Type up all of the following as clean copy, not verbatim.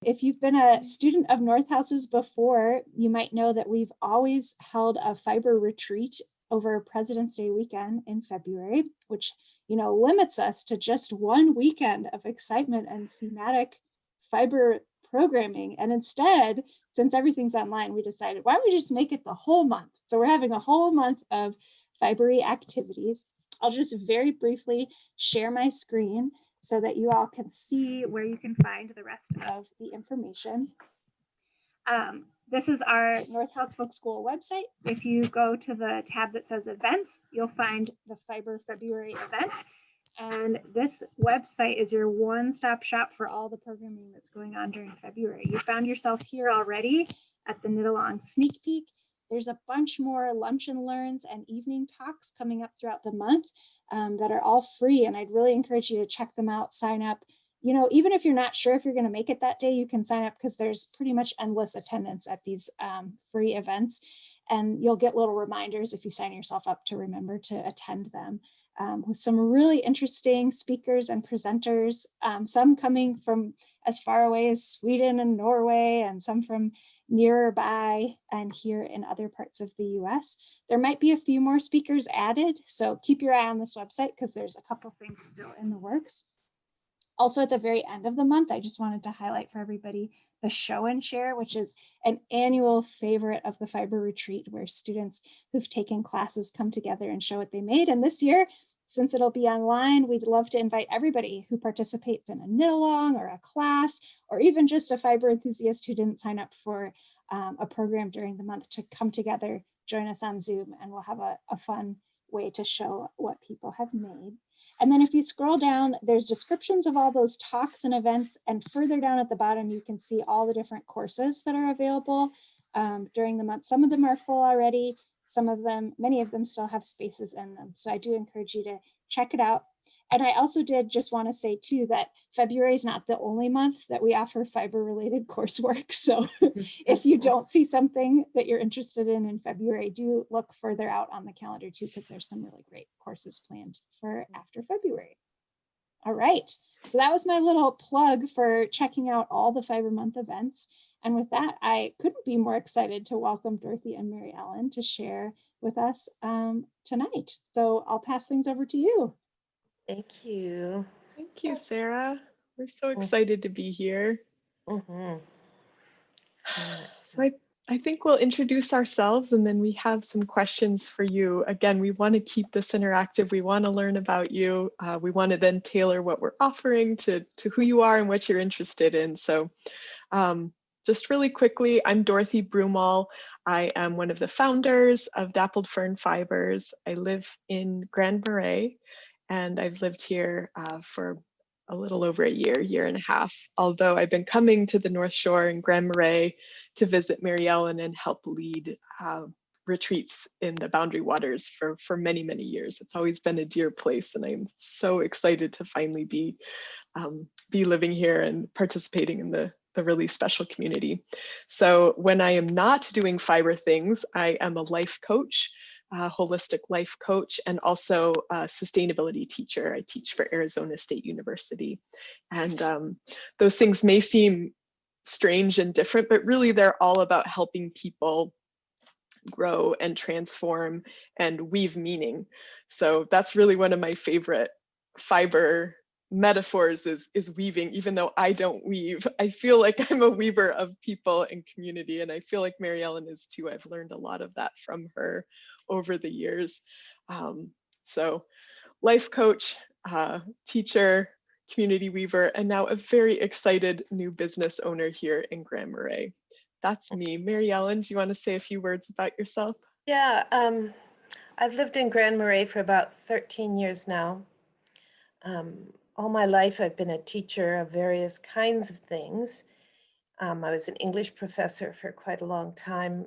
If you've been a student of North House's before, you might know that we've always held a fiber retreat over President's Day weekend in February, which, limits us to just one weekend of excitement and thematic fiber programming. And instead, since everything's online, we decided, why don't we just make it the whole month? So we're having a whole month of fibery activities. I'll just very briefly share my screen so that you all can see where you can find the rest of the information. This is our North House Folk School website. If you go to the tab that says events, you'll find the Fiber February event. And this website is your one-stop shop for all the programming that's going on during February. You found yourself here already at the Knit Along sneak peek. There's a bunch more lunch and learns and evening talks coming up throughout the month that are all free. And I'd really encourage you to check them out, sign up. Even if you're not sure if you're going to make it that day, you can sign up because there's pretty much endless attendance at these free events. And you'll get little reminders if you sign yourself up to remember to attend them. With some really interesting speakers and presenters, some coming from as far away as Sweden and Norway, and some from nearby and here in other parts of the US. There might be a few more speakers added, so keep your eye on this website because there's a couple things still in the works. Also at the very end of the month, I just wanted to highlight for everybody the Show and Share, which is an annual favorite of the Fiber Retreat where students who've taken classes come together and show what they made. And this year, since it'll be online, we'd love to invite everybody who participates in a knit along or a class, or even just a fiber enthusiast who didn't sign up for a program during the month to come together, join us on Zoom, and we'll have a fun way to show what people have made. And then if you scroll down, there's descriptions of all those talks and events, and further down at the bottom, you can see all the different courses that are available during the month. Some of them are full already. Many of them still have spaces in them. So I do encourage you to check it out. And I also did just want to say too that February is not the only month that we offer fiber related coursework. So if you don't see something that you're interested in February, do look further out on the calendar too, because there's some really great courses planned for after February. All right, so that was my little plug for checking out all the Fiber Month events. And with that, I couldn't be more excited to welcome Dorothy and Mary Ellen to share with us tonight. So I'll pass things over to you. Thank you. Thank you, Sarah. We're so excited to be here. So I think we'll introduce ourselves and then we have some questions for you. Again, we want to keep this interactive. We want to learn about you. We want to then tailor what we're offering to who you are and what you're interested in. So just really quickly, I'm Dorothy Broomall. I am one of the founders of Dappled Fern Fibers. I live in Grand Marais, and I've lived here for a little over a year and a half, although I've been coming to the North Shore in Grand Marais to visit Mary Ellen and help lead retreats in the Boundary Waters for many, many years. It's always been a dear place, and I'm so excited to finally be living here and participating in the really special community. So when I am not doing fiber things, I am a life coach, a holistic life coach, and also a sustainability teacher. I teach for Arizona State University. And those things may seem strange and different, but really they're all about helping people grow and transform and weave meaning. So that's really one of my favorite fiber metaphors is weaving. Even though I don't weave, I feel like I'm a weaver of people and community, and I feel like Mary Ellen is too. I've learned a lot of that from her over the years. So life coach, teacher, community weaver, and now a very excited new business owner here in Grand Marais. That's me. Mary Ellen, do you want to say a few words about yourself? Yeah, I've lived in Grand Marais for about 13 years now. All my life, I've been a teacher of various kinds of things. I was an English professor for quite a long time.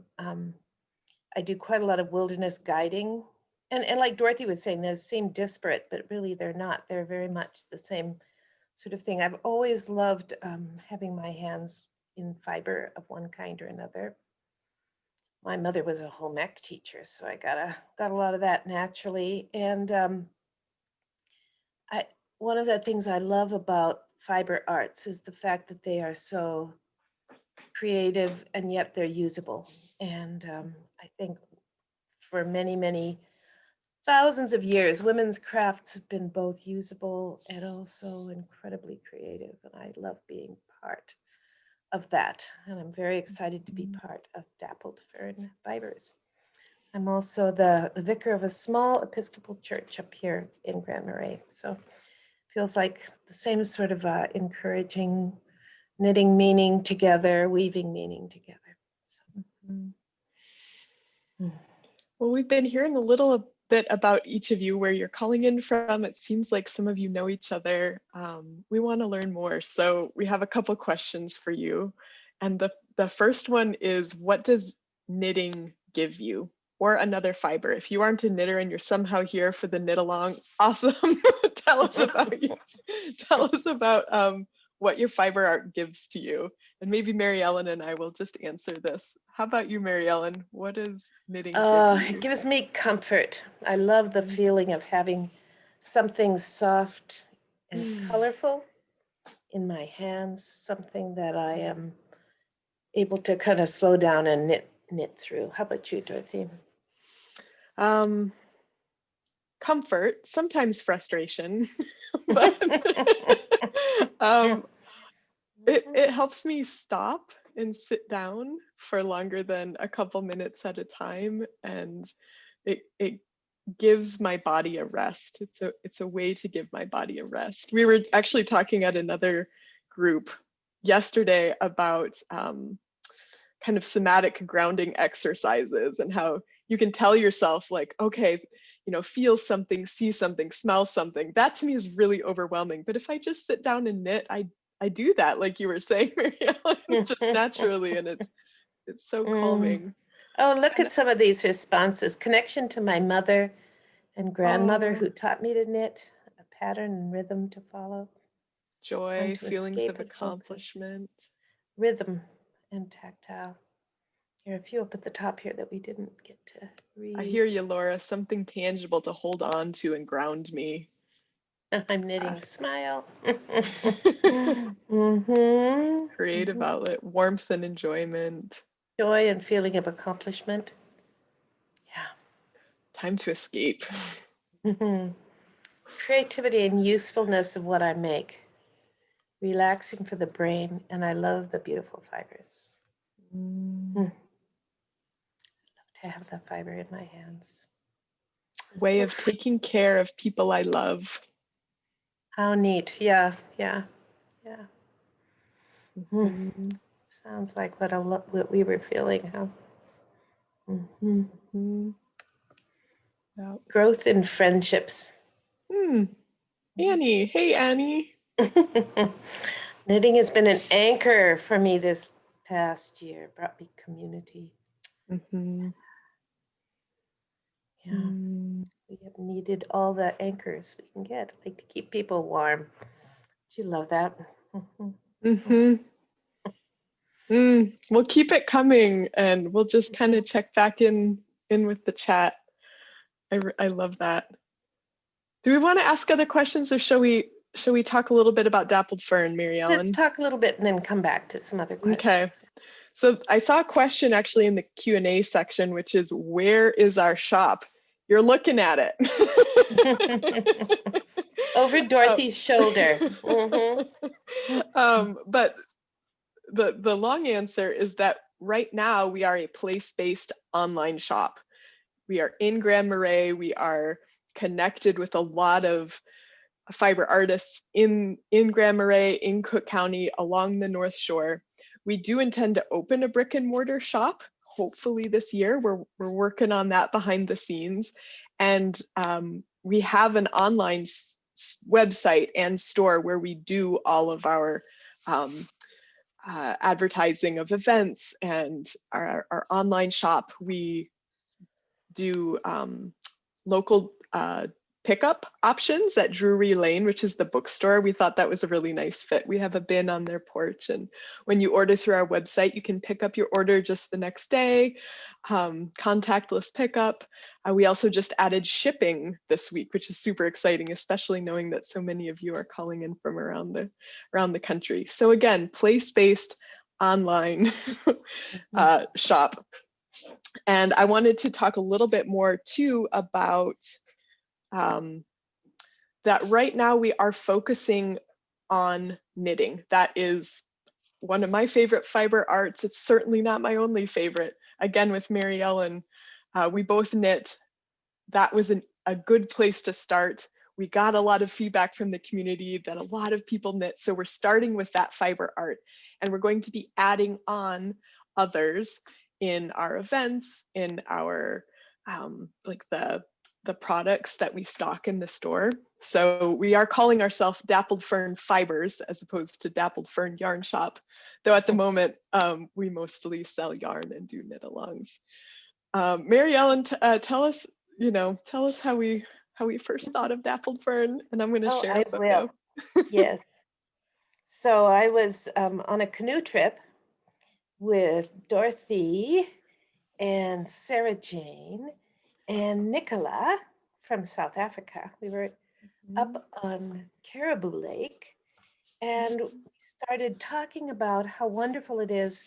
I do quite a lot of wilderness guiding. And like Dorothy was saying, those seem disparate, but really they're not. They're very much the same sort of thing. I've always loved having my hands in fiber of one kind or another. My mother was a home ec teacher, so I got a lot of that naturally. And one of the things I love about fiber arts is the fact that they are so creative, and yet they're usable. And I think for many, many thousands of years, women's crafts have been both usable and also incredibly creative. And I love being part of that. And I'm very excited to be part of Dappled Fern Fibers. I'm also the vicar of a small Episcopal church up here in Grand Marais. So feels like the same sort of encouraging, knitting meaning together, weaving meaning together. So. Well, we've been hearing a little bit about each of you, where you're calling in from. It seems like some of you know each other. We want to learn more. So we have a couple questions for you. And the first one is, what does knitting give you? Or another fiber. If you aren't a knitter and you're somehow here for the knit along, awesome. Tell us about you. Tell us about what your fiber art gives to you. And maybe Mary Ellen and I will just answer this. How about you, Mary Ellen? What does knitting give you? It gives me comfort. I love the feeling of having something soft and colorful in my hands, something that I am able to kind of slow down and knit through. How about you, Dorothy? Comfort, sometimes frustration, but it helps me stop and sit down for longer than a couple minutes at a time, and it gives my body a rest. It's a way to give my body a rest. We were actually talking at another group yesterday about kind of somatic grounding exercises, and how you can tell yourself, like, okay, feel something, see something, smell something. That to me is really overwhelming. But if I just sit down and knit, I do that, like you were saying, Mary Ellen, just naturally, and it's so calming. Oh, look at some of these responses. Connection to my mother and grandmother who taught me to knit, a pattern and rhythm to follow. Joy, feelings of accomplishment. Rhythm and tactile. There are a few up at the top here that we didn't get to read. I hear you, Laura. Something tangible to hold on to and ground me. I'm knitting. Smile. Creative outlet, warmth and enjoyment. Joy and feeling of accomplishment. Yeah. Time to escape. Creativity and usefulness of what I make. Relaxing for the brain, and I love the beautiful fibers. I love to have the fiber in my hands. Way of taking care of people I love. How neat. Yeah. Sounds like what we were feeling, huh? Yep. Growth in friendships. Annie. Hey, Annie. Knitting has been an anchor for me this past year, brought me community. Yeah. We have needed all the anchors we can get, like to keep people warm. Do you love that? We'll keep it coming, and we'll just kind of check back in with the chat. I love that. Do we want to ask other questions, or shall we talk a little bit about Dappled Fern, Mary Ellen? Let's talk a little bit and then come back to some other questions. Okay. So I saw a question actually in the Q&A section, which is, where is our shop? You're looking at it. Over Dorothy's shoulder. But the long answer is that right now we are a place-based online shop. We are in Grand Marais. We are connected with a lot of fiber artists in Grand Marais, in Cook County, along the North Shore. We do intend to open a brick and mortar shop, hopefully this year. We're working on that behind the scenes. And we have an online website and store where we do all of our advertising of events, and our online shop. We do local pickup options at Drury Lane, which is the bookstore. We thought that was a really nice fit. We have a bin on their porch, and when you order through our website, you can pick up your order just the next day, contactless pickup. We also just added shipping this week, which is super exciting, especially knowing that so many of you are calling in from around the country. So again, place-based online shop. And I wanted to talk a little bit more too about that right now we are focusing on knitting. That is one of my favorite fiber arts. It's certainly not my only favorite. Again, with Mary Ellen, we both knit. That was a good place to start. We got a lot of feedback from the community that a lot of people knit. So we're starting with that fiber art, and we're going to be adding on others in our events, in our like the products that we stock in the store. So we are calling ourselves Dappled Fern Fibers as opposed to Dappled Fern Yarn Shop, though at the moment we mostly sell yarn and do knit-alongs. Mary Ellen, tell us, tell us how we first thought of Dappled Fern, and I'm going to Oh, share I a photo. will. Yes. So I was on a canoe trip with Dorothy and Sarah Jane and Nicola from South Africa. We were up on Caribou Lake, and we started talking about how wonderful it is.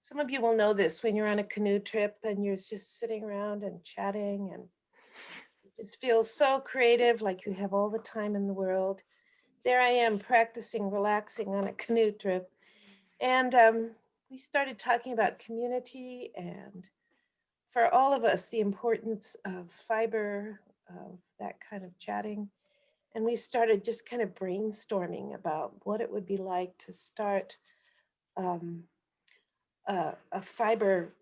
Some of you will know this when you're on a canoe trip and you're just sitting around and chatting, and it just feels so creative, like you have all the time in the world. There I am practicing relaxing on a canoe trip. And we started talking about community and for all of us, the importance of fiber, of that kind of chatting. And we started just kind of brainstorming about what it would be like to start a fiber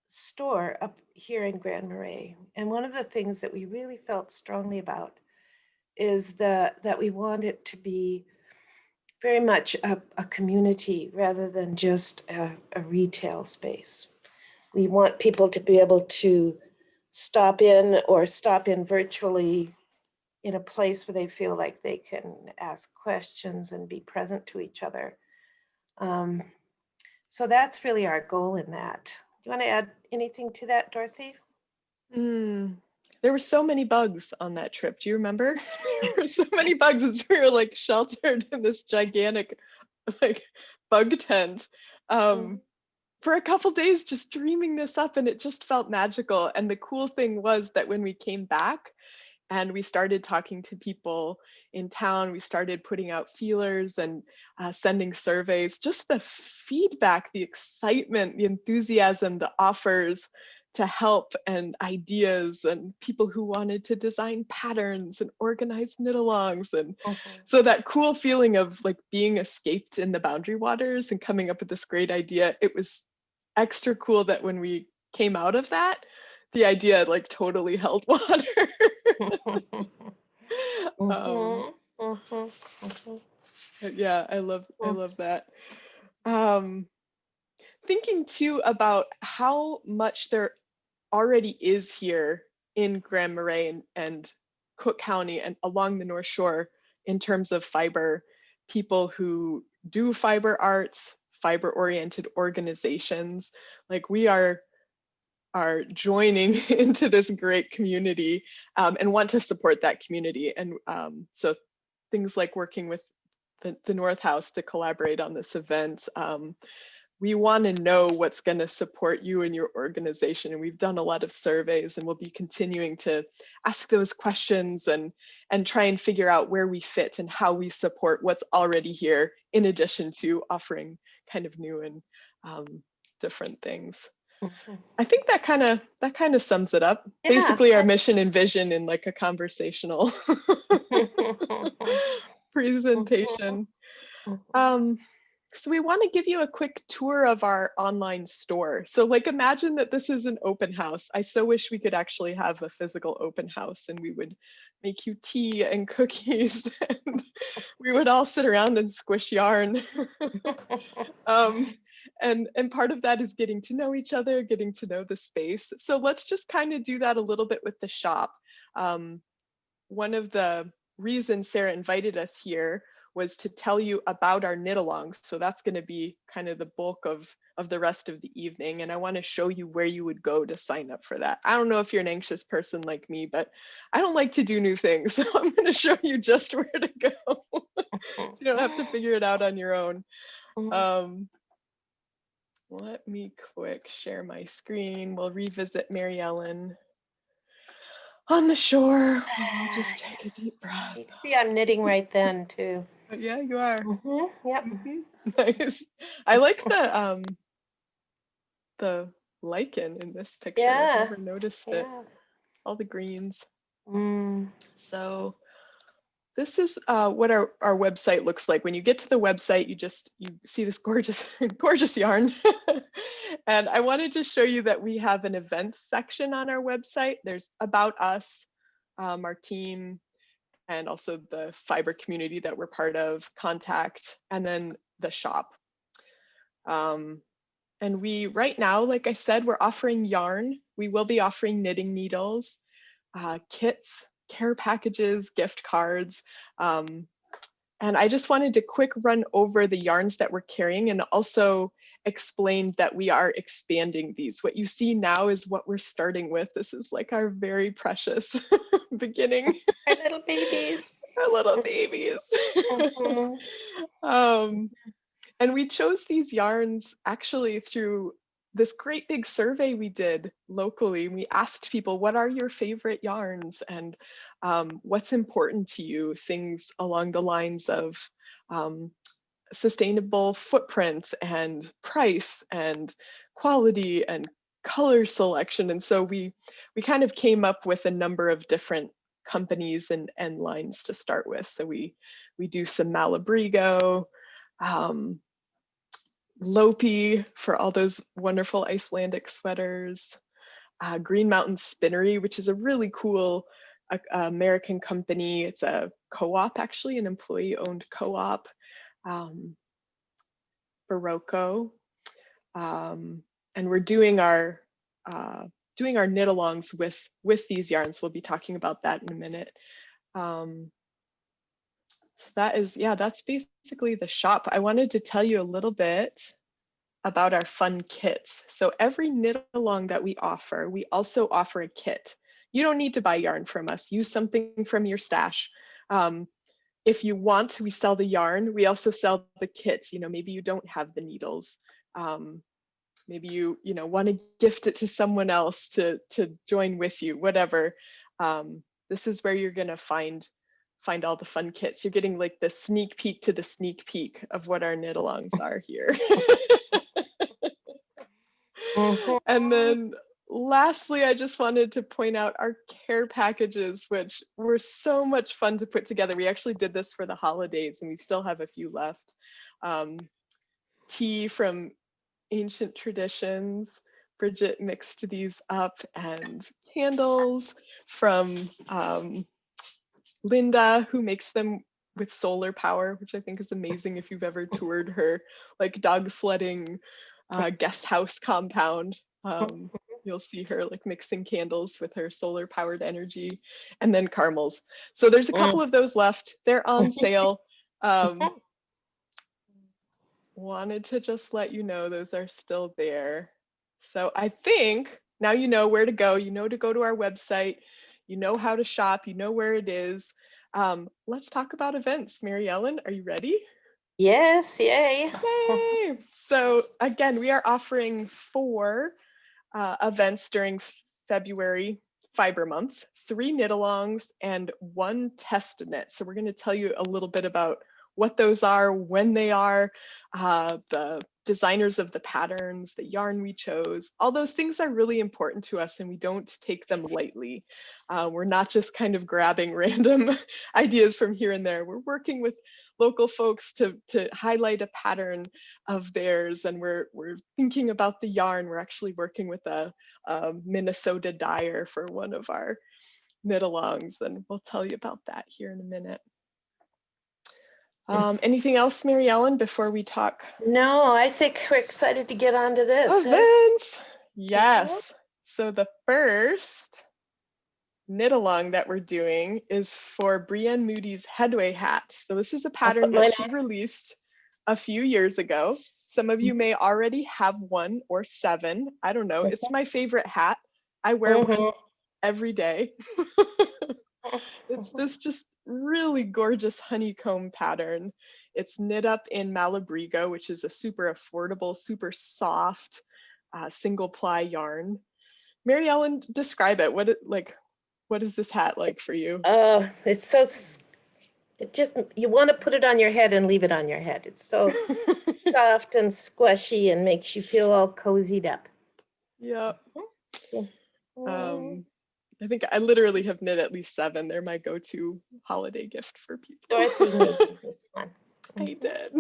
store up here in Grand Marais. And one of the things that we really felt strongly about is that we want it to be very much a community rather than just a retail space. We want people to be able to stop in or stop in virtually in a place where they feel like they can ask questions and be present to each other. So that's really our goal in that. Do you want to add anything to that, Dorothy? There were so many bugs on that trip. Do you remember? There were so many bugs as we were like sheltered in this gigantic like bug tent for a couple days, just dreaming this up, and it just felt magical. And the cool thing was that when we came back and we started talking to people in town, we started putting out feelers and sending surveys, just the feedback, the excitement, the enthusiasm, the offers to help and ideas, and people who wanted to design patterns and organize knit-alongs. And so that cool feeling of like being escaped in the boundary waters and coming up with this great idea, it was extra cool that when we came out of that, the idea like totally held water. Yeah, I love that. Thinking too about how much there already is here in Grand Marais and Cook County and along the North Shore in terms of fiber, people who do fiber arts, fiber-oriented organizations. Like we are joining into this great community and want to support that community. And so things like working with the North House to collaborate on this event. We want to know what's going to support you and your organization. And we've done a lot of surveys, and we'll be continuing to ask those questions and try and figure out where we fit and how we support what's already here, in addition to offering kind of new and different things. I think that kind of sums it up. Yeah. Basically our mission and vision in like a conversational presentation. So we want to give you a quick tour of our online store. So like imagine that this is an open house. I so wish we could actually have a physical open house and we would make you tea and cookies and we would all sit around and squish yarn. And part of that is getting to know each other, getting to know the space. So let's just kind of do that a little bit with the shop. One of the reasons Sarah invited us here was to tell you about our knit-alongs. So that's going to be kind of the bulk of the rest of the evening. And I want to show you where you would go to sign up for that. I don't know if you're an anxious person like me, but I don't like to do new things. So I'm going to show you just where to go. So you don't have to figure it out on your own. Um, let me quick share my screen. We'll revisit Mary Ellen on the shore. We'll just take a deep Yes. breath. You can see I'm knitting right then too. But yeah, you are. Yep. Nice. I like the lichen in this picture. I've Yeah. never noticed it. Yeah. All the greens. Mm. So this is what our website looks like. When you get to the website, you see this gorgeous gorgeous yarn. And I wanted to show you that we have an events section on our website. There's about us, our team, and also the fiber community that we're part of, contact, and then the shop. And we, right now, like I said, we're offering yarn. We will be offering knitting needles, kits, care packages, gift cards. And I just wanted to quick run over the yarns that we're carrying and also explain that we are expanding these. What you see now is what we're starting with. This is like our very precious beginning. Our little babies. Our little babies. Mhm. And we chose these yarns actually through this great big survey we did locally. We asked people, what are your favorite yarns and what's important to you? Things along the lines of sustainable footprint and price and quality and color selection. And so we kind of came up with a number of different companies and lines to start with. So we do some Malabrigo, Lopi for all those wonderful Icelandic sweaters, Green Mountain Spinnery, which is a really cool American company. It's a co-op, actually, an employee-owned co-op. Barocco, and we're doing our knit-alongs with these yarns. We'll be talking about that in a minute. So that is, yeah, that's basically the shop. I wanted to tell you a little bit about our fun kits. So every knit along that we also offer a kit. You don't need to buy yarn from us. Use something from your stash. If you want, we sell the yarn. We also sell the kits. Maybe you don't have the needles. Maybe you want to gift it to someone else to join with you, whatever. This is where you're gonna find all the fun kits. You're getting like the sneak peek to the sneak peek of what our knit-alongs are here. And then lastly, I just wanted to point out our care packages, which were so much fun to put together. We actually did this for the holidays and we still have a few left. Tea from Ancient Traditions. Bridget mixed these up, and candles from Linda, who makes them with solar power, which I think is amazing if you've ever toured her like dog sledding guest house compound. You'll see her like mixing candles with her solar powered energy, and then caramels. So there's a couple of those left. They're on sale. Wanted to just let you know those are still there. So I think now you know where to go. You know to go to our website. You know how to shop. You know where it is. Let's talk about events. Mary Ellen, are you ready? Yes, yay. Yay! So again, we are offering 4 events during February Fiber Month, 3 knit-alongs and 1 test knit. So we're going to tell you a little bit about what those are, when they are, the designers of the patterns, the yarn we chose. All those things are really important to us and we don't take them lightly. We're not just kind of grabbing random ideas from here and there. We're working with local folks to highlight a pattern of theirs, and we're thinking about the yarn. We're actually working with a Minnesota dyer for one of our knit-alongs, and we'll tell you about that here in a minute. Anything else, Mary Ellen, before we talk? No, I think we're excited to get onto this. Events. Yes. So the first knit-along that we're doing is for Brienne Moody's Headway hat. So this is a pattern that she released a few years ago. Some of you may already have 1 or 7. I don't know. It's my favorite hat. I wear one every day. It's this just really gorgeous honeycomb pattern. It's knit up in Malabrigo, which is a super affordable, super soft single ply yarn. Mary Ellen, describe it. What is this hat like for you? Oh, it's so, it just, you want to put it on your head and leave it on your head. It's so soft and squishy and makes you feel all cozied up. Yeah. Mm. I think I literally have knit at least 7. They're my go-to holiday gift for people. Dorothy made me this one. I did.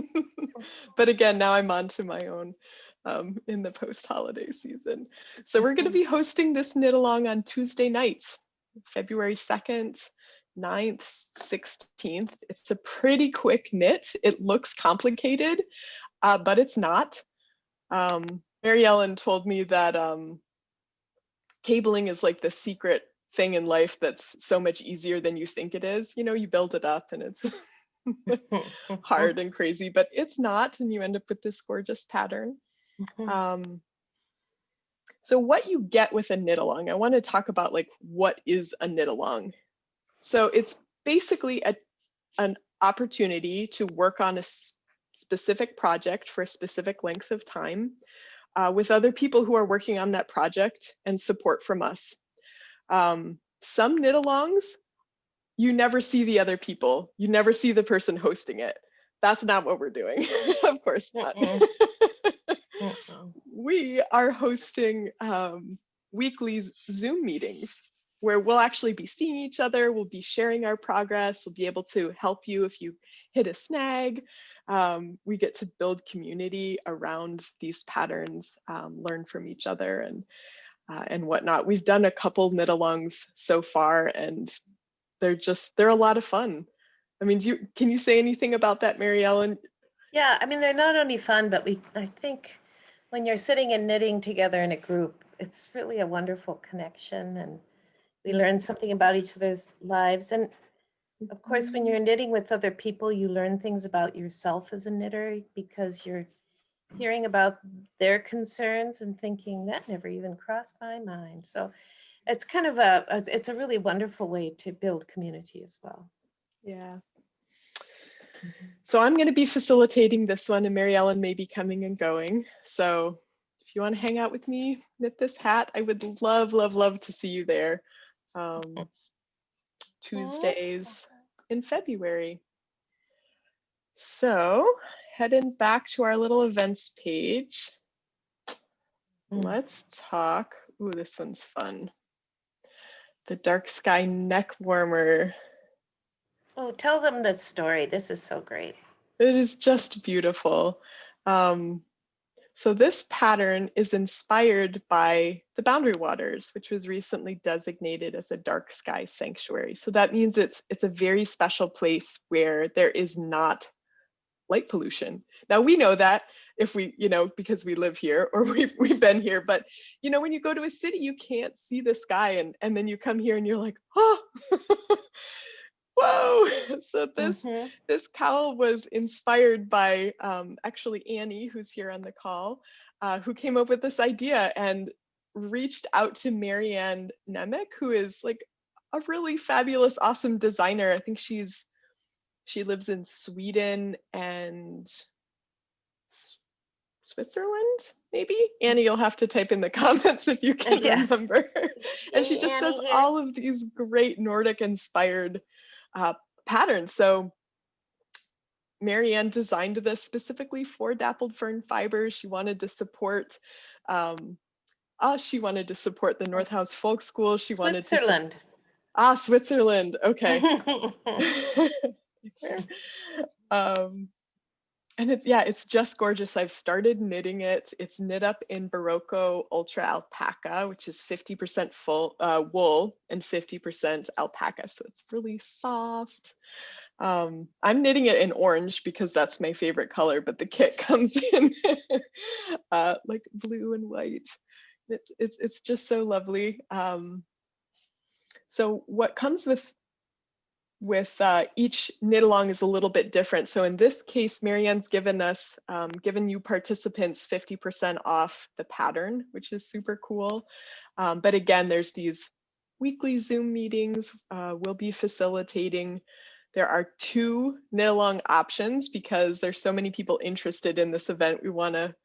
But again, now I'm on to my own in the post-holiday season. So we're going to be hosting this knit along on Tuesday nights, February 2nd, 9th, 16th. It's a pretty quick knit. It looks complicated, but it's not. Mary Ellen told me that cabling is like the secret thing in life that's so much easier than you think it is. You know, you build it up and it's hard and crazy, but it's not, and you end up with this gorgeous pattern. So what you get with a knit along, I want to talk about like what is a knit along. So it's basically an opportunity to work on a specific project for a specific length of time with other people who are working on that project and support from us. Some knit alongs, you never see the other people. You never see the person hosting it. That's not what we're doing. Of course not. We are hosting weekly Zoom meetings where we'll actually be seeing each other. We'll be sharing our progress. We'll be able to help you if you hit a snag. We get to build community around these patterns, learn from each other and whatnot. We've done a couple knit-alongs so far, and they're a lot of fun. I mean, can you say anything about that, Mary Ellen? Yeah, I mean, they're not only fun, but I think when you're sitting and knitting together in a group, it's really a wonderful connection, and we learn something about each other's lives. And of course, when you're knitting with other people, you learn things about yourself as a knitter because you're hearing about their concerns and thinking that never even crossed my mind. So it's kind of it's a really wonderful way to build community as well. Yeah. So I'm going to be facilitating this one, and Mary Ellen may be coming and going. So if you want to hang out with me, knit this hat, I would love, love, love to see you there. Tuesdays in February. So heading back to our little events page, let's talk. Ooh, this one's fun. The Dark Sky Neck Warmer. Oh, tell them the story. This is so great. It is just beautiful. So this pattern is inspired by the Boundary Waters, which was recently designated as a dark sky sanctuary. So that means it's a very special place where there is not light pollution. Now we know that if we, because we live here or we've been here, but when you go to a city, you can't see the sky, and then you come here and you're like, oh, whoa. So this cowl was inspired by actually Annie, who's here on the call, who came up with this idea and reached out to Marianne Nemec, who is like a really fabulous, awesome designer. I think she lives in Sweden and Switzerland, maybe. Annie, you'll have to type in the comments if you can remember. And she just does all of these great Nordic inspired patterns. So Marianne designed this specifically for Dappled Fern Fibers. She wanted to support us. She wanted to support the North House Folk School. She wanted to Switzerland. Okay. And it's just gorgeous. I've started knitting it. It's knit up in Barocco Ultra Alpaca, which is 50% full wool and 50% alpaca. So it's really soft. I'm knitting it in orange because that's my favorite color, but the kit comes in like blue and white. It's just so lovely. So what comes with each knit along is a little bit different. So in this case, Marianne's given you participants 50% off the pattern, which is super cool. But again, there's these weekly Zoom meetings. We'll be facilitating There are 2 knit along options because there's so many people interested in this event. We want to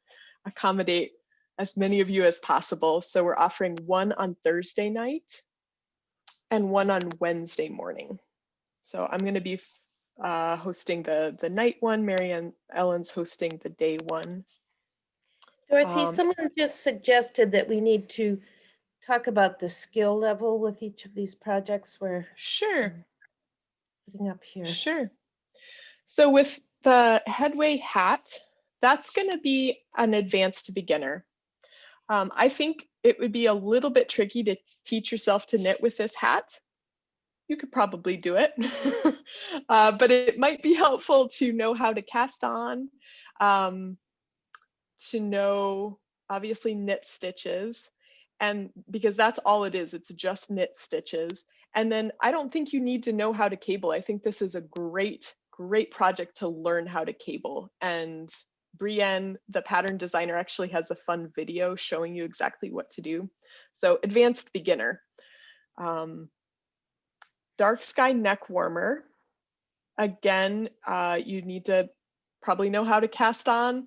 accommodate as many of you as possible. So we're offering one on Thursday night and one on Wednesday morning. So I'm going to be hosting the night one. Mary Ellen's hosting the day one. Dorothy, someone just suggested that we need to talk about the skill level with each of these projects we're putting up here. Sure. So with the headway hat, that's going to be an advanced beginner. I think it would be a little bit tricky to teach yourself to knit with this hat. You could probably do it, but it might be helpful to know how to cast on, to know obviously knit stitches, and because that's all it is, it's just knit stitches. And then I don't think you need to know how to cable. I think this is a great project to learn how to cable. And Brienne, the pattern designer, actually has a fun video showing you exactly what to do. So advanced beginner. Dark sky neck warmer. Again, you need to probably know how to cast on.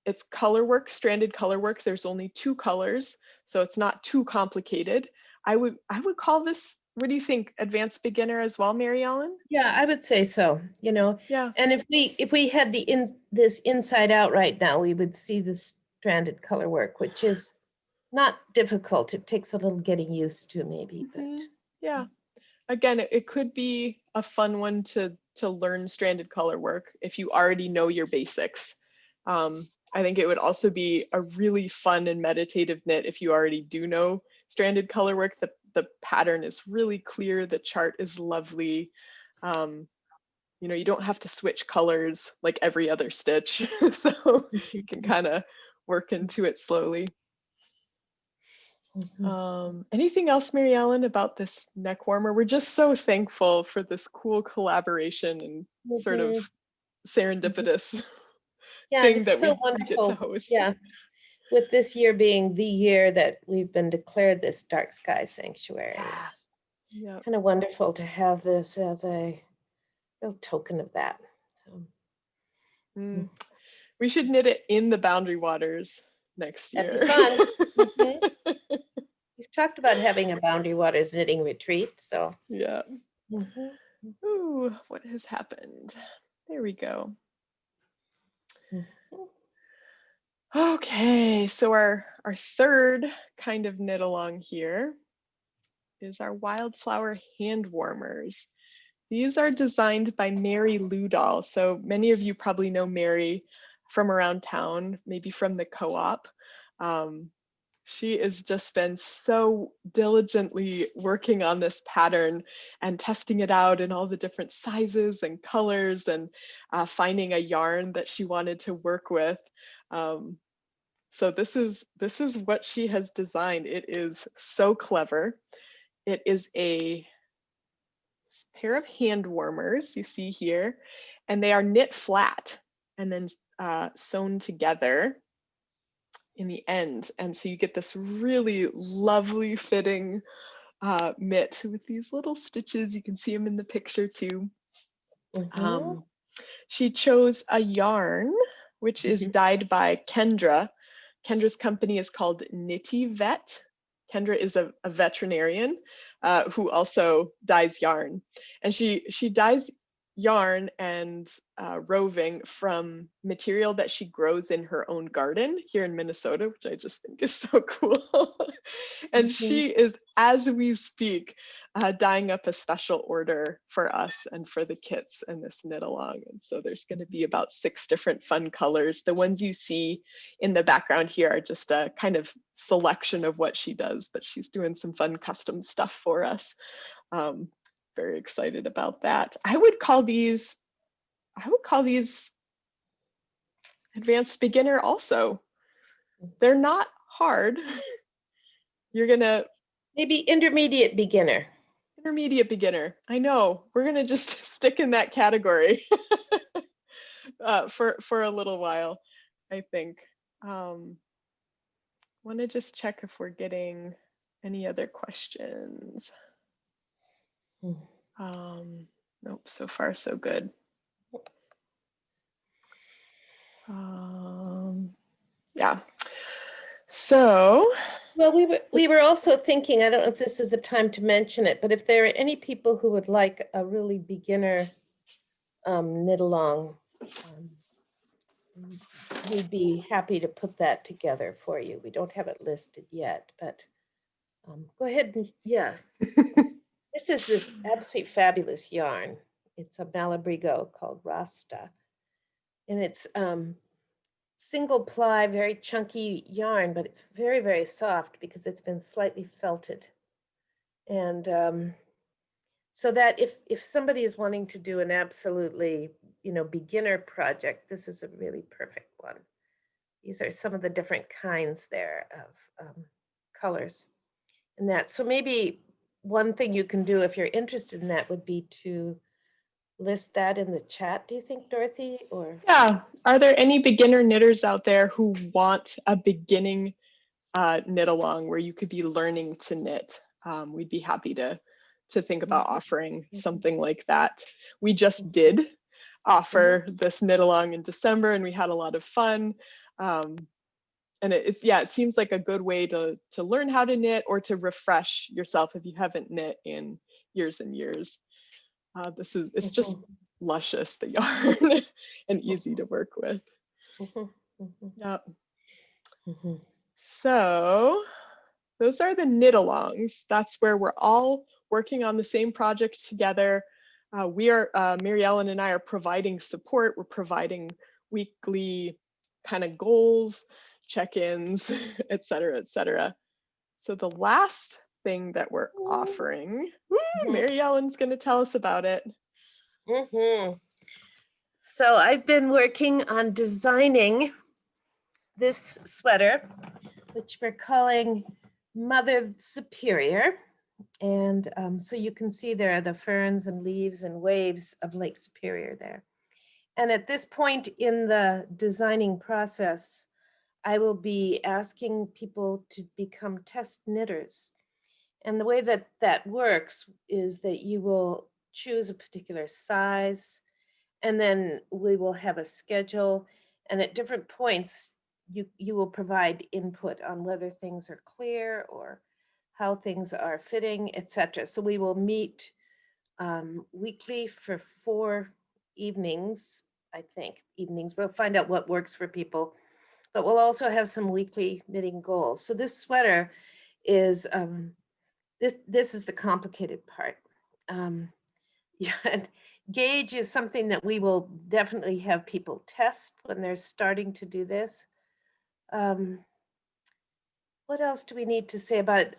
It's color work, stranded color work. There's only 2 colors, so it's not too complicated. I would call this, what do you think, advanced beginner as well, Mary Ellen? Yeah, I would say so, you know. Yeah. And if we had this inside out right now, we would see the stranded color work, which is not difficult. It takes a little getting used to maybe, but yeah. Again, it could be a fun one to learn stranded color work if you already know your basics. I think it would also be a really fun and meditative knit if you already do know stranded color work. The pattern is really clear, the chart is lovely. You know, you don't have to switch colors like every other stitch, so you can kind of work into it slowly. Anything else, Mary Ellen, about this neck warmer? We're just so thankful for this cool collaboration and sort of serendipitous thing it's that so we get to wonderful. host. Yeah, with this year being the year that we've been declared this dark sky sanctuary, it's kind of wonderful to have this as a real token of that. So. We should knit it in the Boundary Waters next year. That'd be fun. We've talked about having a Boundary Waters knitting retreat, so. Yeah. Ooh, what has happened? There we go. Okay, so our third kind of knit along here is our wildflower hand warmers. These are designed by Mary Ludahl. So many of you probably know Mary from around town, maybe from the co-op. She has just been so diligently working on this pattern and testing it out in all the different sizes and colors, and finding a yarn that she wanted to work with. So this is what she has designed. It is so clever. It is a pair of hand warmers you see here, and they are knit flat and then sewn together in the end. And so you get this really lovely fitting mitt with these little stitches. You can see them in the picture too. She chose a yarn, which is dyed by Kendra. Kendra's company is called Knitty Vet. Kendra is a veterinarian who also dyes yarn. And she dyes yarn and roving from material that she grows in her own garden here in Minnesota, which I just think is so cool. And she is, as we speak, dyeing up a special order for us and for the kits in this knit along. And so there's going to be about 6 different fun colors. The ones you see in the background here are just a kind of selection of what she does, but she's doing some fun custom stuff for us. Very excited about that. I would call these advanced beginner also. They're not hard. You're gonna maybe intermediate beginner. Intermediate beginner. I know. We're gonna just stick in that category for a little while, I think. Want to just check if we're getting any other questions. Nope, so far so good. Yeah. So, Well, we were also thinking, I don't know if this is the time to mention it, but if there are any people who would like a really beginner knit along, we'd be happy to put that together for you. We don't have it listed yet, but go ahead and, yeah. This is this absolutely fabulous yarn. It's a Malabrigo called Rasta. And it's single ply, very chunky yarn, but it's very, very soft because it's been slightly felted. And so that if somebody is wanting to do an absolutely, beginner project, this is a really perfect one. These are some of the different kinds there of colors and that. So maybe one thing you can do if you're interested in that would be to list that in the chat, do you think, Dorothy? Or yeah, are there any beginner knitters out there who want a beginning knit along where you could be learning to knit? We'd be happy to think about offering something like that. We just did offer this knit along in December, and we had a lot of fun. And it seems like a good way to learn how to knit or to refresh yourself if you haven't knit in years and years. It's just luscious, the yarn, and easy to work with. Yeah. So those are the knit alongs. That's where we're all working on the same project together. Mary Ellen and I are providing support. We're providing weekly kind of goals, check-ins, et cetera, et cetera. So the last thing that we're offering, Mary Ellen's going to tell us about it. So I've been working on designing this sweater, which we're calling Mother Superior. And so you can see there are the ferns and leaves and waves of Lake Superior there. And at this point in the designing process, I will be asking people to become test knitters. And the way that that works is that you will choose a particular size, and then we will have a schedule. And at different points, you will provide input on whether things are clear or how things are fitting, etc. So we will meet weekly for 4 evenings, I think. We'll find out what works for people, but we'll also have some weekly knitting goals. So this sweater is, this is the complicated part. Yeah, gauge is something that we will definitely have people test when they're starting to do this. What else do we need to say about it?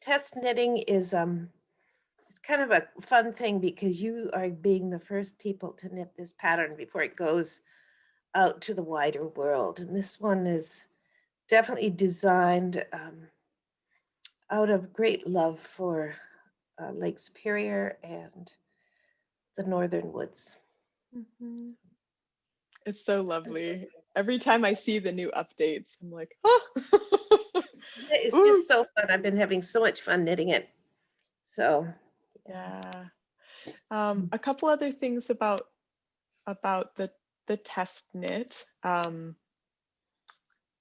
Test knitting is it's kind of a fun thing because you are being the first people to knit this pattern before it goes out to the wider world. And this one is definitely designed out of great love for Lake Superior and the northern woods. It's so lovely. Every time I see the new updates, I'm like, oh. It's just so fun. I've been having so much fun knitting it. So yeah. A couple other things about the test knit.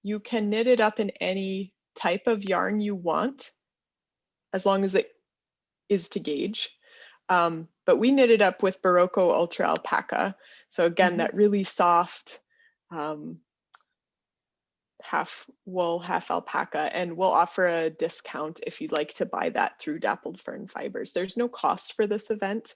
You can knit it up in any type of yarn you want, as long as it is to gauge. But we knit it up with Barocco Ultra Alpaca. So again, that really soft, half wool, half alpaca, and we'll offer a discount if you'd like to buy that through Dappled Fern Fibers. There's no cost for this event.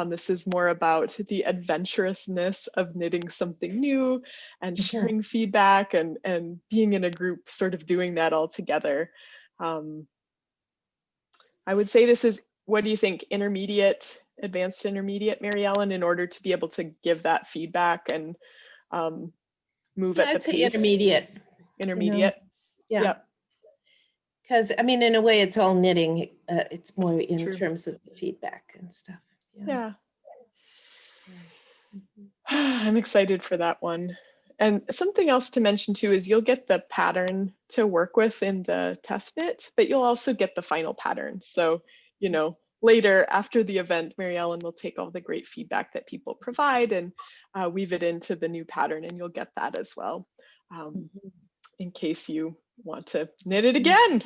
This is more about the adventurousness of knitting something new and sharing feedback and being in a group, sort of doing that all together. I would say this is, what do you think, intermediate, advanced intermediate, Mary Ellen, in order to be able to give that feedback and move at the pace? Intermediate. Intermediate. Yeah. Yep. Because I mean, in a way, it's all knitting. It's more in terms of the feedback and stuff. Yeah. I'm excited for that one. And something else to mention too is you'll get the pattern to work with in the test knit, but you'll also get the final pattern. So, later after the event, Mary Ellen will take all the great feedback that people provide and weave it into the new pattern, and you'll get that as well, in case you want to knit it again.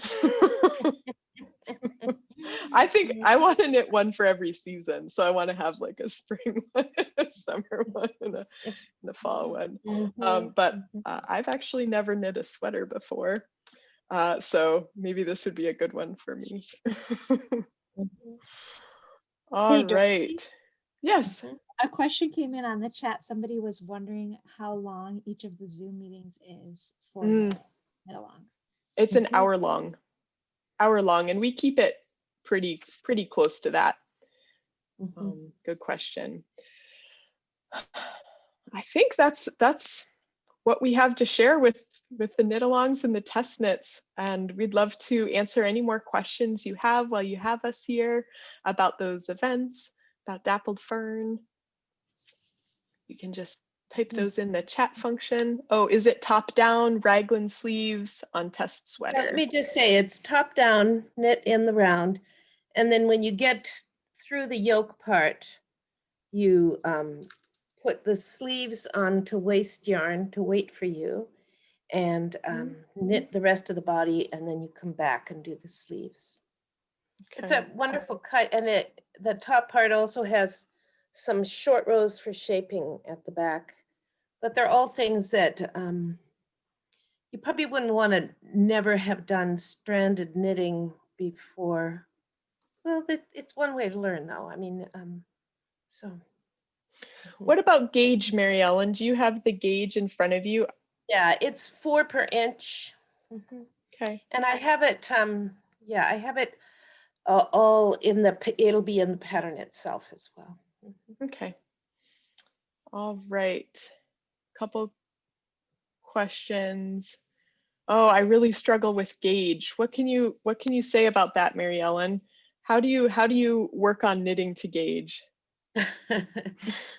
I think I want to knit one for every season. So I want to have like a spring one, a summer one, and a fall one. But I've actually never knit a sweater before. So maybe this would be a good one for me. All Hey, right. Yes. a question came in on the chat. Somebody was wondering how long each of the Zoom meetings is for knit-alongs. It's an hour long, and we keep it pretty close to that. Good question. I think that's what we have to share with the knit-alongs and the test knits, and we'd love to answer any more questions you have while you have us here about those events, about Dappled Fern. You can just type those in the chat function. Oh, is it top down raglan sleeves on test sweater? Let me just say it's top down, knit in the round, and then when you get through the yoke part, you put the sleeves onto waste yarn to wait for you, and knit the rest of the body, and then you come back and do the sleeves. It's a wonderful cut, and the top part also has some short rows for shaping at the back, but they're all things that you probably wouldn't want to never have done stranded knitting before. Well, it's one way to learn, though. I mean, so. What about gauge, Mary Ellen? Do you have the gauge in front of you? Yeah, it's 4 per inch. Okay. And I have it, yeah, I have it all in it'll be in the pattern itself as well. Okay. All right. Couple questions. Oh, I really struggle with gauge. What can you say about that, Mary Ellen? How do you work on knitting to gauge? Well,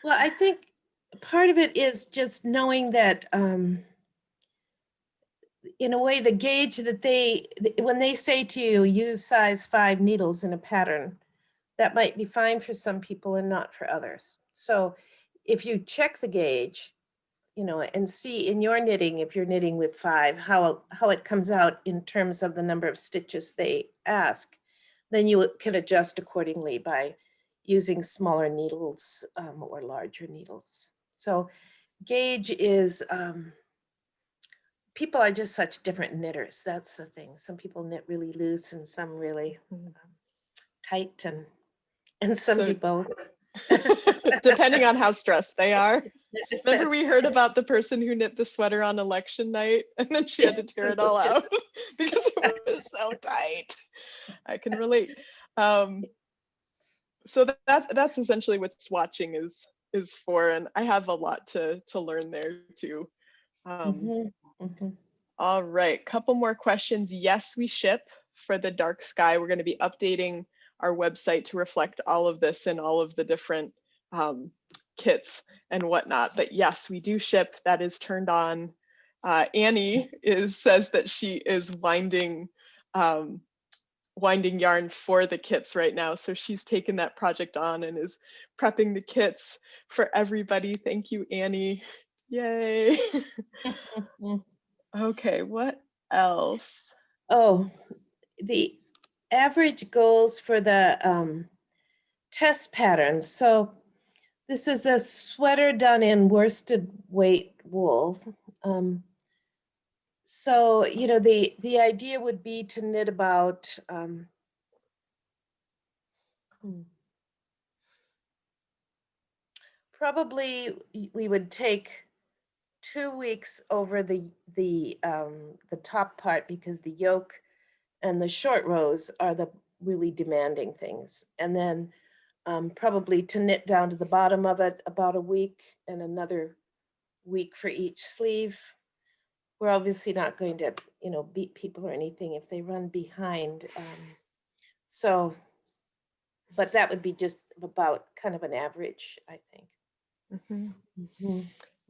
I think part of it is just knowing that in a way the gauge that when they say to you use size 5 needles in a pattern, that might be fine for some people and not for others. So if you check the gauge, you know, and see in your knitting, if you're knitting with 5, how it comes out in terms of the number of stitches they ask, then you can adjust accordingly by using smaller needles or larger needles. So gauge is, people are just such different knitters. That's the thing. Some people knit really loose and some really tight, and some do both. Depending on how stressed they are. Remember we heard about the person who knit the sweater on election night and then she had to tear it all out because it was so tight. I can relate. So that's essentially what swatching is for, and I have a lot to learn there too. All right, couple more questions. Yes, we ship for the dark sky. We're going to be updating our website to reflect all of this and all of the different kits and whatnot. But yes, we do ship. That is turned on. Annie says that she is winding yarn for the kits right now. So she's taken that project on and is prepping the kits for everybody. Thank you, Annie. Yay. Okay, what else? Oh, the average goals for the test patterns. So this is a sweater done in worsted weight wool. So, you know, the idea would be to knit about probably we would take 2 weeks over the top part, because the yoke and the short rows are the really demanding things. And then probably to knit down to the bottom of it about a week, and another week for each sleeve. We're obviously not going to, you know, beat people or anything if they run behind. So, but that would be just about kind of an average, I think.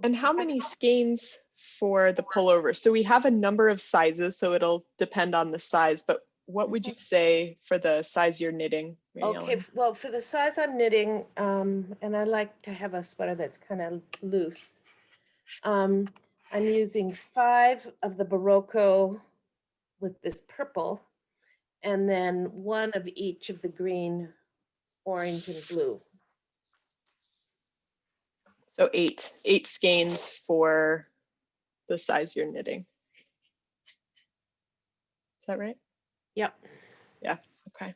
And how many skeins for the pullover? So we have a number of sizes, so it'll depend on the size, but what would you say for the size you're knitting, Mary Okay, Ellen? well, for the size I'm knitting, and I like to have a sweater that's kind of loose. I'm using 5 of the Barocco with this purple, and then 1 of each of the green, orange, and blue. So eight skeins for the size you're knitting. Is that right? Yep. Yeah, okay.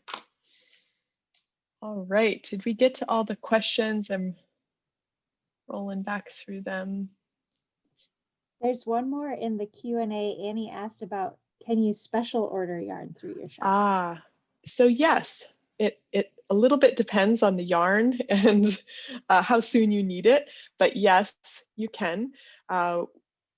All right, did we get to all the questions? I'm rolling back through them. There's one more in the Q&A. Annie asked about, can you special order yarn through your shop? So yes, it a little bit depends on the yarn and how soon you need it, but yes, you can.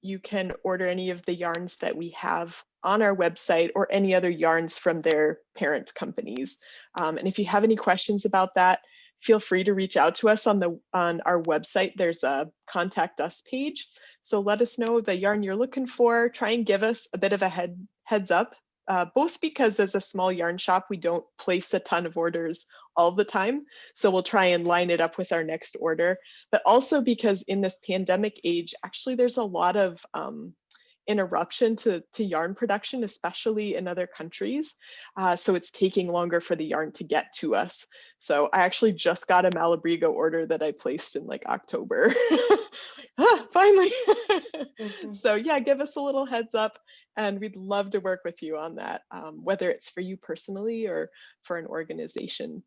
You can order any of the yarns that we have on our website or any other yarns from their parent companies. And if you have any questions about that, feel free to reach out to us on our website. There's a contact us page. So let us know the yarn you're looking for. Try and give us a bit of a heads up, both because as a small yarn shop, we don't place a ton of orders all the time. So we'll try and line it up with our next order, but also because in this pandemic age, actually there's a lot of interruption to yarn production, especially in other countries. So it's taking longer for the yarn to get to us. So I actually just got a Malabrigo order that I placed in like October. Finally. So yeah, give us a little heads up and we'd love to work with you on that, whether it's for you personally or for an organization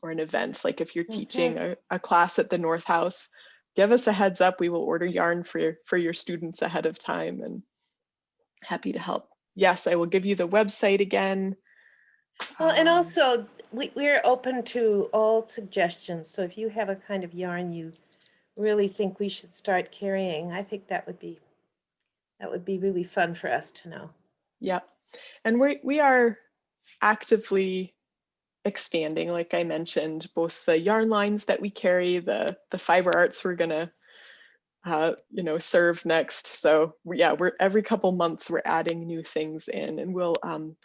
or an event. Like if you're teaching a class at the North House, give us a heads up. We will order yarn for your students ahead of time and happy to help. Yes, I will give you the website again. Well, and also we're open to all suggestions. So if you have a kind of yarn you really think we should start carrying, I think that would be really fun for us to know. Yeah, and we are actively expanding, like I mentioned, both the yarn lines that we carry, the fiber arts we're gonna serve next. So we're every couple months we're adding new things in, and we'll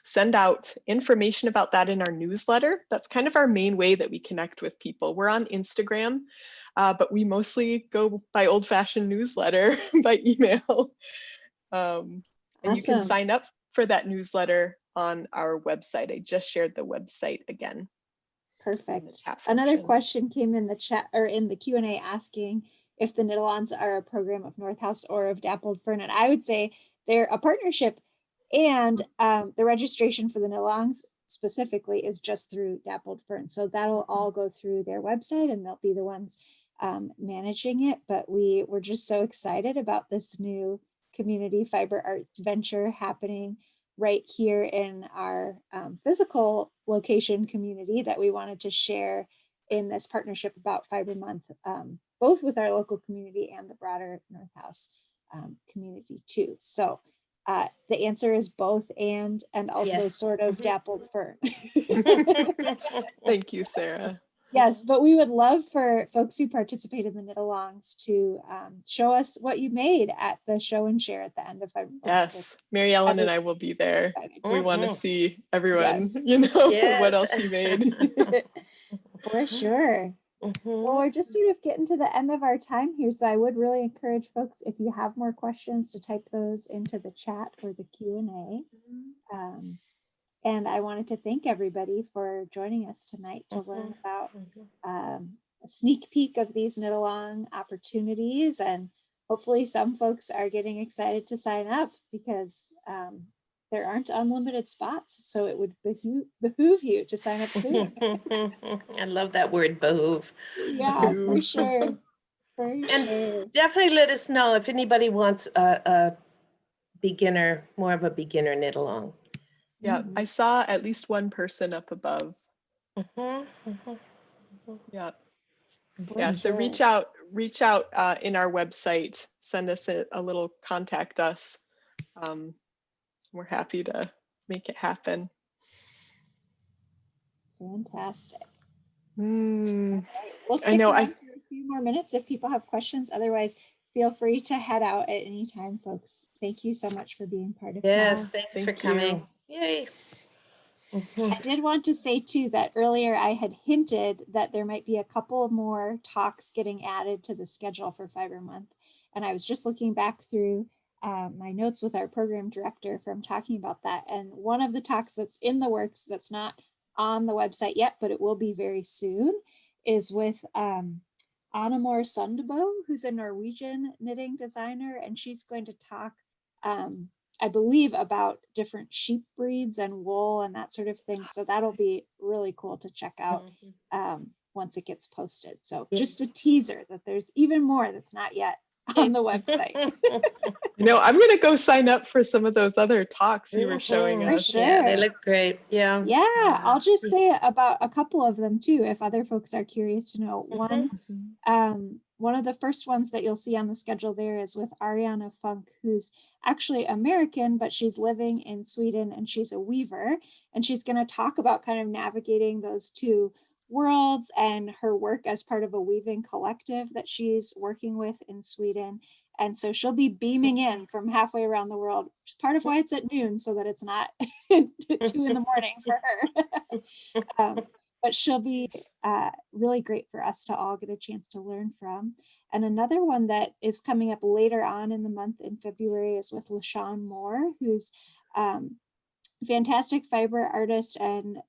send out information about that in our newsletter. That's kind of our main way that we connect with people. We're on Instagram, but we mostly go by old-fashioned newsletter by email. And you can sign up for that newsletter on our website. I just shared the website again. Perfect. Another question came in the chat or in the Q&A asking if the knit-alongs are a program of North House or of Dappled Fern. And I would say they're a partnership, and the registration for the knit-alongs specifically is just through Dappled Fern. So that'll all go through their website and they'll be the ones managing it. But we're just so excited about this new community fiber arts venture happening right here in our physical location community that we wanted to share in this partnership about Fiber Month, both with our local community and the broader North House community too. So the answer is both and also yes. Sort of Dappled Fern. Thank you, Sarah. Yes, but we would love for folks who participate in the knit-alongs to show us what you made at the show and share at the end of Fiber Month. Yes, Mary Ellen and I will be there. We want to see everyone, what else you made. For sure. Well, we're just sort of getting to the end of our time here, so I would really encourage folks, if you have more questions, to type those into the chat or the Q&A. And I wanted to thank everybody for joining us tonight to learn about a sneak peek of these knit-along opportunities. And hopefully some folks are getting excited to sign up because there aren't unlimited spots. So it would behoove you to sign up soon. I love that word, behoove. Yeah, for sure. And definitely let us know if anybody wants a beginner, more of a beginner knit-along. Yeah, I saw at least one person up above. Yeah. Yeah, so reach out in our website, send us a little contact us. We're happy to make it happen. Fantastic. We'll stick around for a few more minutes if people have questions. Otherwise, feel free to head out at any time, folks. Thank you so much for being part of Yes, thanks for coming. Yay. I did want to say too that earlier I had hinted that there might be a couple more talks getting added to the schedule for Fiber Month. And I was just looking back through my notes with our program director from talking about that. And one of the talks that's in the works that's not on the website yet, but it will be very soon, is with Annemor Sundebo, who's a Norwegian knitting designer. And she's going to talk I believe about different sheep breeds and wool and that sort of thing. So that'll be really cool to check out once it gets posted. So just a teaser that there's even more that's not yet on the website. I'm going to go sign up for some of those other talks you were showing For us. sure. Yeah, they look great. Yeah. Yeah, I'll just say about a couple of them too, if other folks are curious to know. One of the first ones that you'll see on the schedule there is with Ariana Funk, who's actually American, but she's living in Sweden and she's a weaver. And she's going to talk about kind of navigating those two worlds and her work as part of a weaving collective that she's working with in Sweden. And so she'll be beaming in from halfway around the world, which is part of why it's at noon, so that it's not 2 in the morning for her. But she'll be really great for us to all get a chance to learn from. And another one that is coming up later on in the month in February is with LaShawn Moore, who's fantastic fiber artist and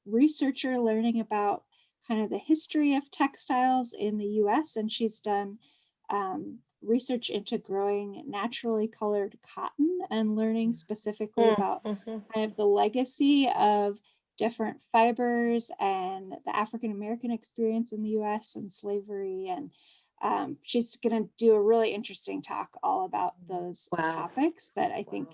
researcher learning about kind of the history of textiles in the US. And she's done research into growing naturally colored cotton and learning specifically about kind of the legacy of different fibers and the African-American experience in the US and slavery. And she's going to do a really interesting talk all about those topics that I think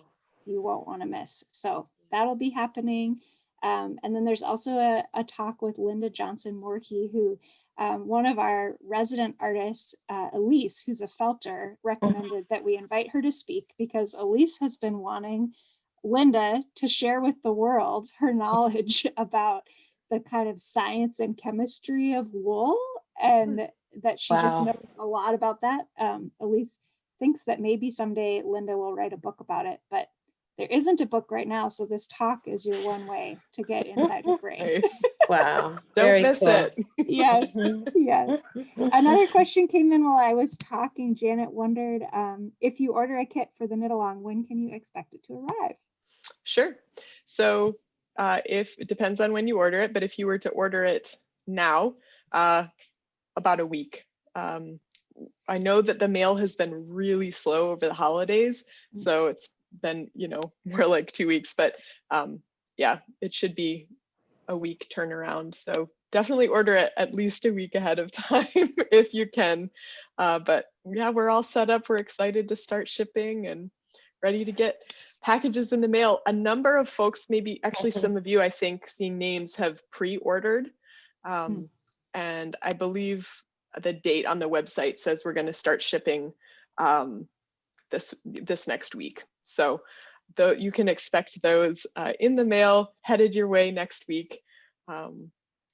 you won't want to miss. So that'll be happening. And then there's also a talk with Linda Johnson Morkey, who one of our resident artists, Elise, who's a felter, recommended that we invite her to speak because Elise has been wanting Linda to share with the world her knowledge about the kind of science and chemistry of wool, and that she just knows a lot about that. Elise thinks that maybe someday Linda will write a book about it, but there isn't a book right now, so this talk is your one way to get inside her brain. Wow. Don't miss it. Yes, yes. Another question came in while I was talking. Janet wondered if you order a kit for the knit along, when can you expect it to arrive? Sure. So if it depends on when you order it, but if you were to order it now, about a week. I know that the mail has been really slow over the holidays, so it's been, more like 2 weeks, but yeah, it should be a week turnaround. So definitely order it at least a week ahead of time if you can. But yeah, we're all set up. We're excited to start shipping and ready to get packages in the mail. A number of folks, maybe actually some of you, I think, seeing names, have pre-ordered. And I believe the date on the website says we're going to start shipping this next week. So you can expect those in the mail, headed your way next week,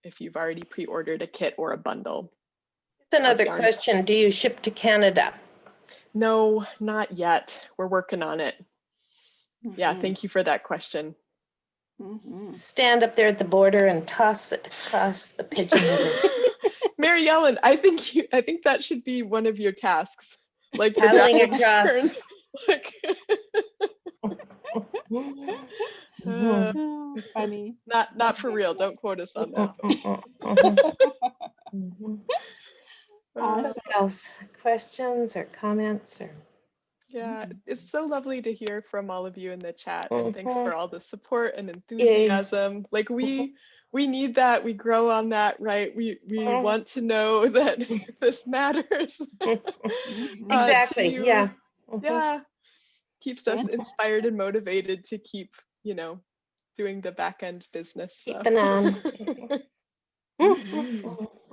if you've already pre-ordered a kit or a bundle. That's another question. Do you ship to Canada? No, not yet. We're working on it. Yeah, thank you for that question. Stand up there at the border and toss it across the pigeon litter. Mary Ellen, I think that should be one of your tasks. Like paddling across. Funny. Not for real. Don't quote us on that. What else? Questions or comments or? Yeah, it's so lovely to hear from all of you in the chat, and thanks for all the support and enthusiasm. Like we need that. We grow on that, right? We want to know that this matters. Exactly. Yeah. Yeah. Keeps us inspired and motivated to keep, doing the back end business stuff. Keeping on.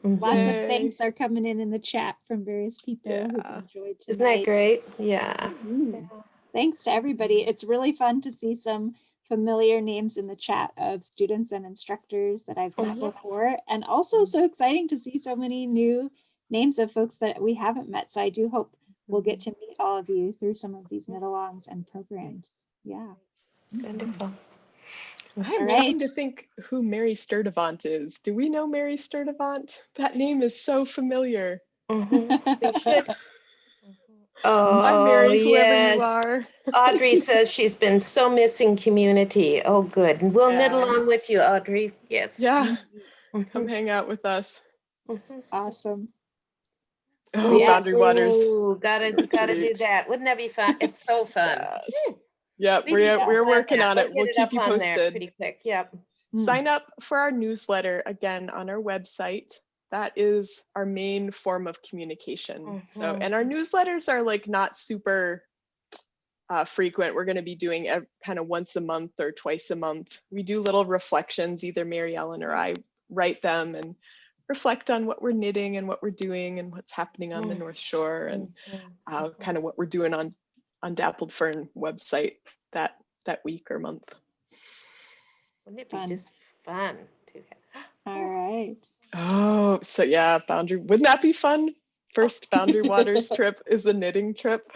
Lots of thanks are coming in the chat from various people who enjoyed tonight. Isn't that great? Yeah. Thanks to everybody. It's really fun to see some familiar names in the chat of students and instructors that I've met before, and also so exciting to see so many new names of folks that we haven't met. So I do hope we'll get to meet all of you through some of these knit-alongs and programs. Yeah. Wonderful. I'm All trying to right. think who Mary Sturdivant is. Do we know Mary Sturdivant? That name is so familiar. We should. Hi, Oh, Mary, whoever you yes. are. Audrey says she's been so missing community. Oh, good. And we'll knit Yeah. along with you, Audrey. Yes. Yeah, Mhm, come hang out with us. mhm. Awesome. Oh, Yes. Boundary Waters Oh, gotta do retreat. that. Wouldn't that be fun? It's so fun. Yes. Yep, We need to we're plan working that. on We'll it. get We'll it keep up you on there posted. pretty quick. Yep. Sign up for our newsletter again on our website. That is our main form of communication. So, and our newsletters are like not super frequent. We're going to be doing kind of once a month or twice a month. We do little reflections, either Mary Ellen or I write them and reflect on what we're knitting and what we're doing and what's happening on the North Shore and kind of what we're doing on Dappled Fern website that week or month. Wouldn't it be Fun. just fun to have? All right. Oh, so yeah, boundary. Wouldn't that be fun? First Boundary Waters trip is a knitting trip.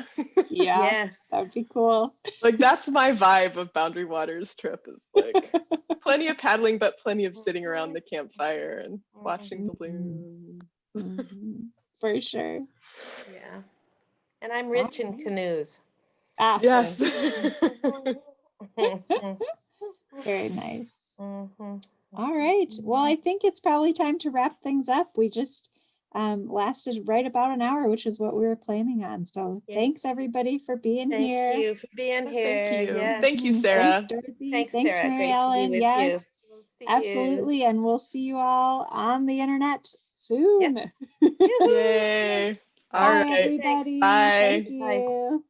Yeah, Yes. that'd be cool. Like that's my vibe of Boundary Waters trip is like plenty of paddling, but plenty of sitting around the campfire and watching the loons. Mhm. For sure. Yeah. And I'm rich in Okay. canoes. Ah, Yes. very nice. Mhm. All right. Well, I think it's probably time to wrap things up. We just lasted right about an hour, which is what we were planning on. So Yeah. thanks everybody for being Thank here. you for being here. Thank you. Yes. Thank you, Thanks, Sarah. Dorothy. Thanks, Thanks, Sarah. Mary Great to be Ellen. with Yes, you. We'll see you. absolutely. And we'll see you all on the internet soon. Yes. Yoo-hoo. Yay. All Bye, right. everybody. Thanks. Bye. Thank Bye. you.